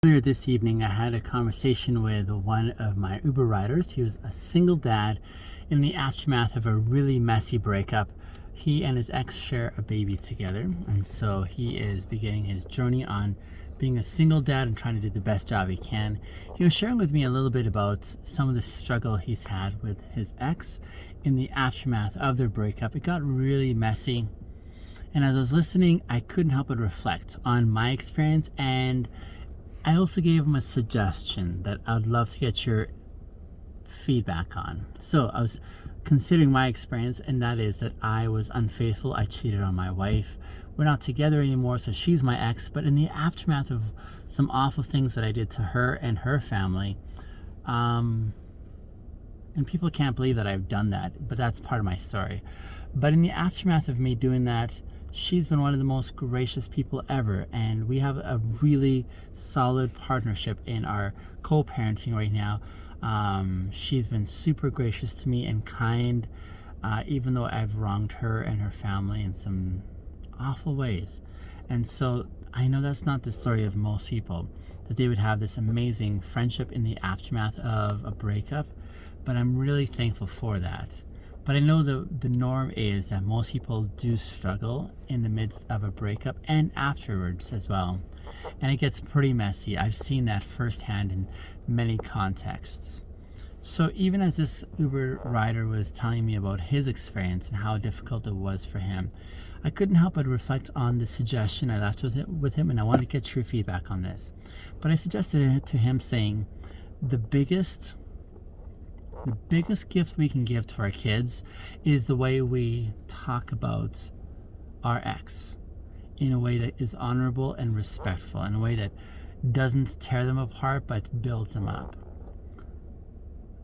Earlier this evening, I had a conversation with one of my Uber riders. He was a single dad in the aftermath of a really messy breakup. He and his ex share a baby together, and so he is beginning his journey on being a single dad and trying to do the best job he can. He was sharing with me a little bit about some of the struggle he's had with his ex in the aftermath of their breakup. It got really messy, and as I was listening, I couldn't help but reflect on my experience, and I also gave him a suggestion that I'd love to get your feedback on. So I was considering my experience, and that is that I was unfaithful. I cheated on my wife. We're not together anymore, so she's my ex. But in the aftermath of some awful things that I did to her and her family, and people can't believe that I've done that, but that's part of my story. But in the aftermath of me doing that, she's been one of the most gracious people ever, and we have a really solid partnership in our co-parenting right now. She's been super gracious to me and kind, even though I've wronged her and her family in some awful ways. And so I know that's not the story of most people, that they would have this amazing friendship in the aftermath of a breakup, but I'm really thankful for that. But I know the norm is that most people do struggle in the midst of a breakup and afterwards as well. And it gets pretty messy. I've seen that firsthand in many contexts. So even as this Uber rider was telling me about his experience and how difficult it was for him, I couldn't help but reflect on the suggestion I left with him, and I want to get your feedback on this. But I suggested it to him saying, the biggest gift we can give to our kids is the way we talk about our ex in a way that is honorable and respectful, in a way that doesn't tear them apart but builds them up.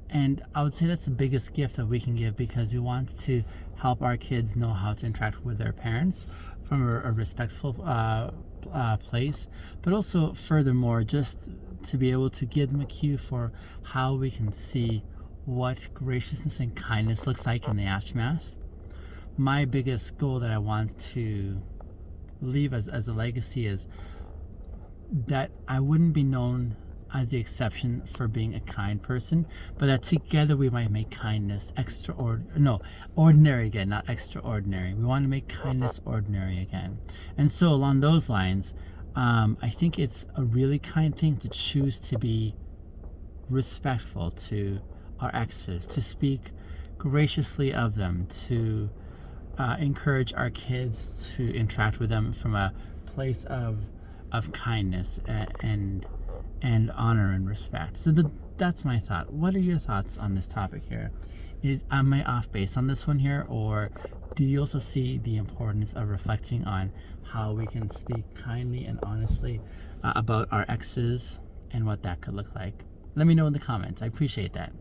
And I would say that's the biggest gift that we can give, because we want to help our kids know how to interact with their parents from a respectful place, but also furthermore just to be able to give them a cue for how we can see what graciousness and kindness looks like in the aftermath. My biggest goal that I want to leave as a legacy is that I wouldn't be known as the exception for being a kind person, but that together we might make kindness ordinary again, not extraordinary. We want to make kindness ordinary again. And so along those lines, I think it's a really kind thing to choose to be respectful to our exes, to speak graciously of them, to encourage our kids to interact with them from a place of kindness and honor and respect. So that's my thought. What are your thoughts on this topic here? Am I off base on this one here, or do you also see the importance of reflecting on how we can speak kindly and honestly about our exes and what that could look like? Let me know in the comments. I appreciate that.